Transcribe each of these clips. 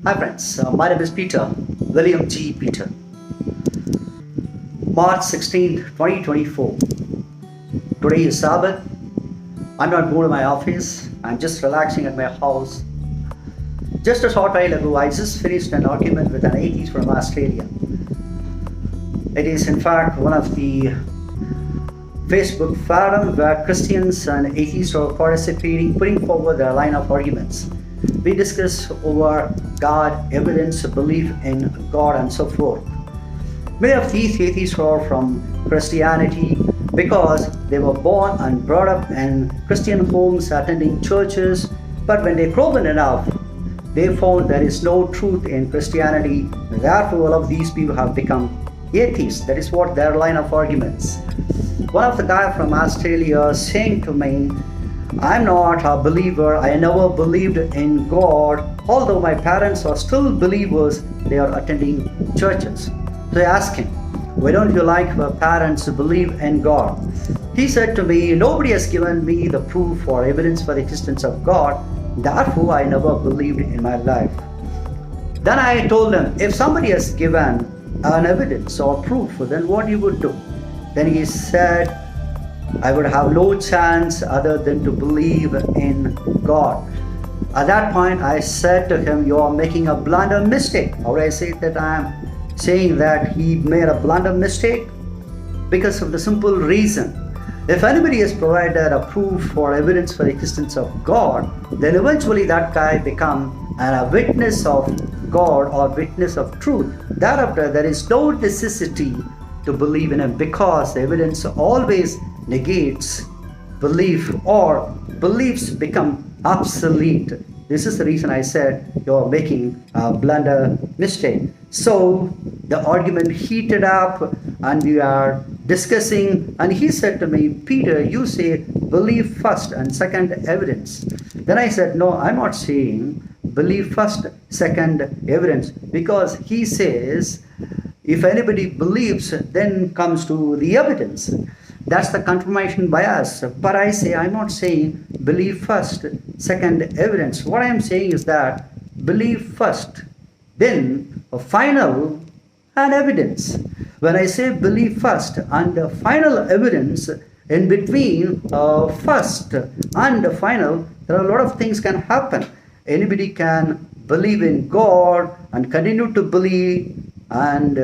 Hi friends, my name is Peter, William G. Peter. March 16, 2024. Today is Sabbath. I'm not going to my office. I'm just relaxing at my house. Just a short while ago, I just finished an argument with an atheist from Australia. It is in fact one of the Facebook forum where Christians and atheists are participating, putting forward their line of arguments. We discuss over God, evidence, belief in God, and so forth. Many of these atheists are from Christianity because they were born and brought up in Christian homes, attending churches, but when they grow up enough, they found there is no truth in Christianity. Therefore, all of these people have become atheists. That is what their line of arguments. One of the guys from Australia saying to me, I'm not a believer, I never believed in God, although my parents are still believers, they are attending churches. So I asked him, why don't you like your parents to believe in God? He said to me, nobody has given me the proof or evidence for the existence of God, therefore I never believed in my life. Then I told him, if somebody has given an evidence or proof, then what you would do? Then he said, I would have no chance other than to believe in God. At that point, I said to him, you are making a blunder mistake. How would I say that I am saying that he made a blunder mistake? Because of the simple reason. If anybody has provided a proof or evidence for the existence of God, then eventually that guy become a witness of God or witness of truth. Thereafter, there is no necessity to believe in him because the evidence always negates belief or beliefs become obsolete. This is the reason I said you're making a blunder mistake. So the argument heated up and we are discussing, and he said to me, Peter, you say believe first and second evidence. Then I said, no, I'm not saying believe first, second evidence, because he says if anybody believes, then comes to the evidence. That's the confirmation bias. But I say, I'm not saying believe first, second evidence. What I'm saying is that believe first, then a final and evidence. When I say believe first and the final evidence, in between first and the final, there are a lot of things can happen. Anybody can believe in God and continue to believe, and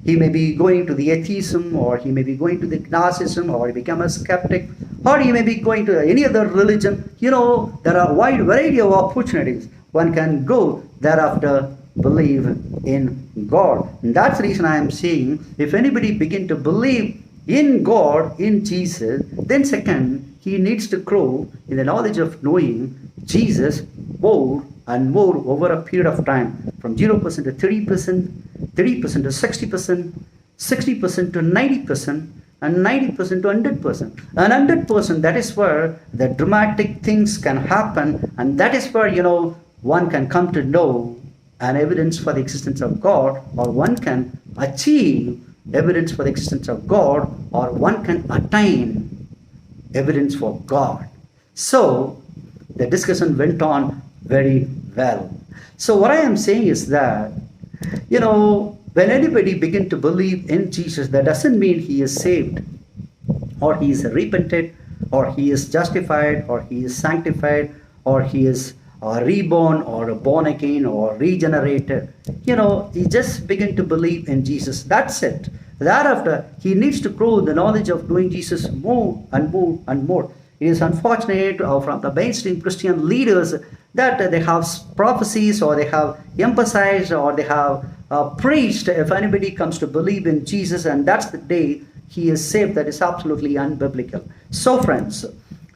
he may be going to the atheism, or he may be going to the Gnosticism, or he become a skeptic, or he may be going to any other religion. You know, there are a wide variety of opportunities. One can go thereafter believe in God. And that's the reason I am saying, if anybody begin to believe in God, in Jesus, then second, he needs to grow in the knowledge of knowing Jesus more and more over a period of time, from 0% to 30%, 30% to 60%, 60% to 90%, and 90% to 100%. And 100%, that is where the dramatic things can happen, and that is where, one can come to know an evidence for the existence of God, or one can achieve evidence for the existence of God, or one can attain evidence for God. So the discussion went on very well. So what I am saying is that, when anybody begin to believe in Jesus, that doesn't mean he is saved, or he is repented, or he is justified, or he is sanctified, or he is reborn, or born again, or regenerated. He just begin to believe in Jesus. That's it. Thereafter, he needs to grow the knowledge of knowing Jesus more and more and more. It is unfortunate from the mainstream Christian leaders that they have prophecies, or they have emphasized, or they have preached, if anybody comes to believe in Jesus and that's the day he is saved. That is absolutely unbiblical. So friends,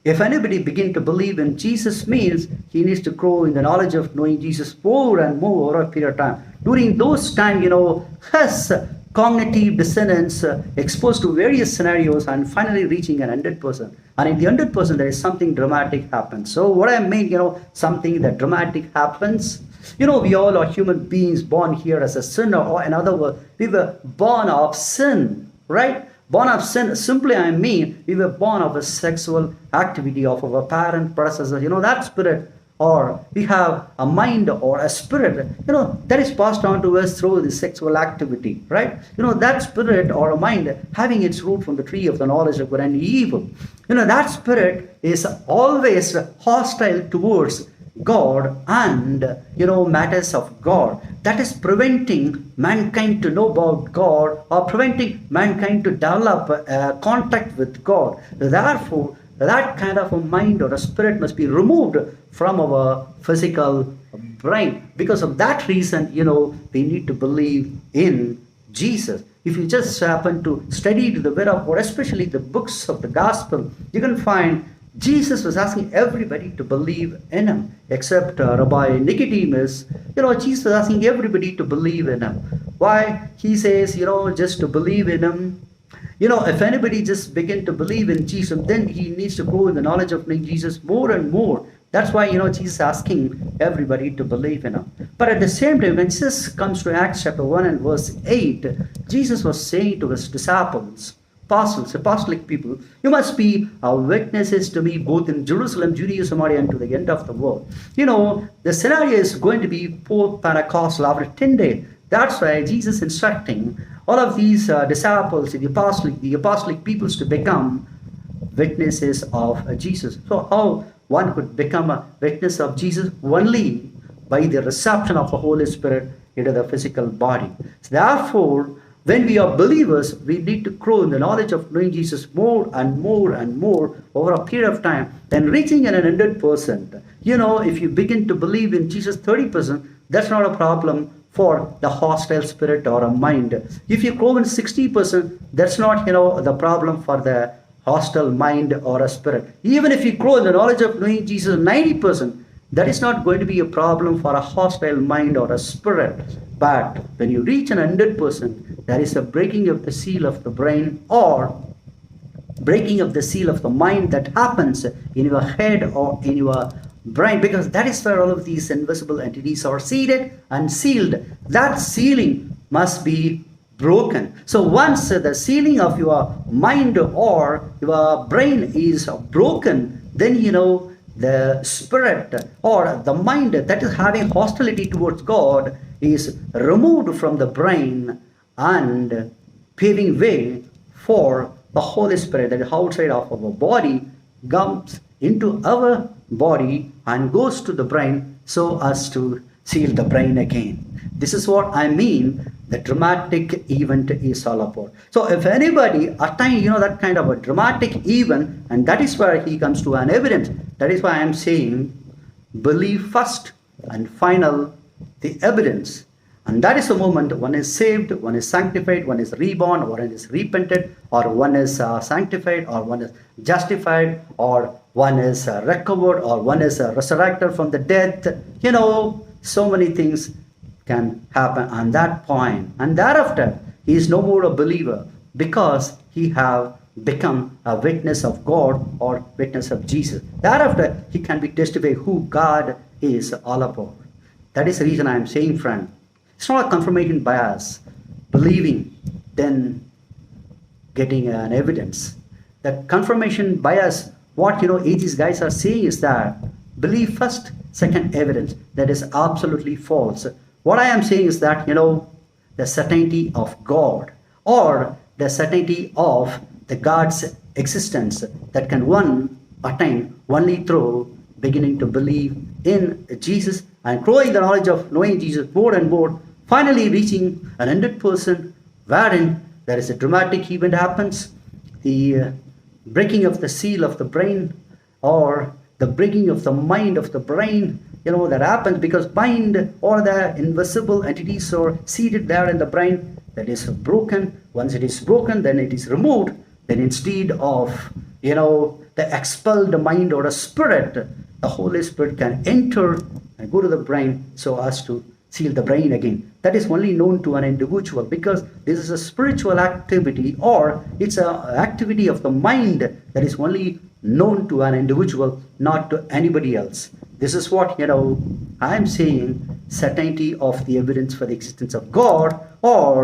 if anybody begin to believe in Jesus, means he needs to grow in the knowledge of knowing Jesus more and more over a period of time. During those time, his cognitive dissonance exposed to various scenarios and finally reaching an 100%. And in the 100%, there is something dramatic happens. So what I mean, something that dramatic happens. We all are human beings born here as a sinner, or in other words, we were born of sin, right? Born of sin, simply I mean, we were born of a sexual activity of our parent, predecessor. That spirit or we have a mind or a spirit, that is passed on to us through the sexual activity, right? That spirit or a mind having its root from the tree of the knowledge of good and evil. That spirit is always hostile towards God and matters of God. That is preventing mankind to know about God, or preventing mankind to develop contact with God. Therefore, that kind of a mind or a spirit must be removed from our physical brain. Because of that reason, we need to believe in Jesus. If you just happen to study the word of God, especially the books of the gospel, you can find Jesus was asking everybody to believe in him, except Rabbi Nicodemus. Jesus was asking everybody to believe in him. Why? He says, just to believe in him. If anybody just begin to believe in Jesus, then he needs to grow in the knowledge of Jesus more and more. That's why, Jesus is asking everybody to believe in him. But at the same time, when Jesus comes to Acts chapter 1 and verse 8, Jesus was saying to his disciples, apostles, apostolic people, you must be witnesses to me both in Jerusalem, Judea, Samaria, and to the end of the world. The scenario is going to be post-Pentecostal after 10 days. That's why Jesus instructing all of these disciples, the apostolic peoples to become witnesses of Jesus. So how one could become a witness of Jesus? Only by the reception of the Holy Spirit into the physical body. So therefore, when we are believers, we need to grow in the knowledge of knowing Jesus more and more and more over a period of time. Then reaching an 100%. If you begin to believe in Jesus 30%, that's not a problem for the hostile spirit or a mind. If you grow in 60%, that's not, the problem for the hostile mind or a spirit. Even if you grow in the knowledge of knowing Jesus 90%, that is not going to be a problem for a hostile mind or a spirit. But when you reach an 100%, there is a breaking of the seal of the brain or breaking of the seal of the mind that happens in your head or in your brain, because that is where all of these invisible entities are seated and sealed. That sealing must be broken. So once the sealing of your mind or your brain is broken, then the spirit or the mind that is having hostility towards God is removed from the brain and paving way for the Holy Spirit that is outside of our body comes into our body and goes to the brain so as to seal the brain again. This is what I mean the dramatic event is all about. So if anybody attain that kind of a dramatic event, and that is where he comes to an evidence, that is why I am saying believe first and final the evidence. And that is the moment one is saved, one is sanctified, one is reborn, one is repented, or one is sanctified, or one is justified, or one is recovered, or one is resurrected from the death. So many things can happen on that point. And thereafter, he is no more a believer because he have become a witness of God or witness of Jesus. Thereafter, he can be testify who God is all about. That is the reason I am saying, friend, it's not a confirmation bias, believing, then getting an evidence. The confirmation bias, what atheist guys are saying is that believe first, second evidence. That is absolutely false. What I am saying is that, the certainty of God or the certainty of the God's existence that can one attain only through beginning to believe in Jesus and growing the knowledge of knowing Jesus more and more, finally reaching an 100% wherein there is a dramatic event happens, the breaking of the seal of the brain or the breaking of the mind of the brain, that happens because mind or the invisible entities are seated there in the brain. That is broken. Once it is broken, then it is removed. Then instead of, the expelled mind or a spirit, the Holy Spirit can enter and go to the brain so as to seal the brain again. That is only known to an individual because this is a spiritual activity or it's an activity of the mind that is only known to an individual, not to anybody else. This is what, I am saying, certainty of the evidence for the existence of God or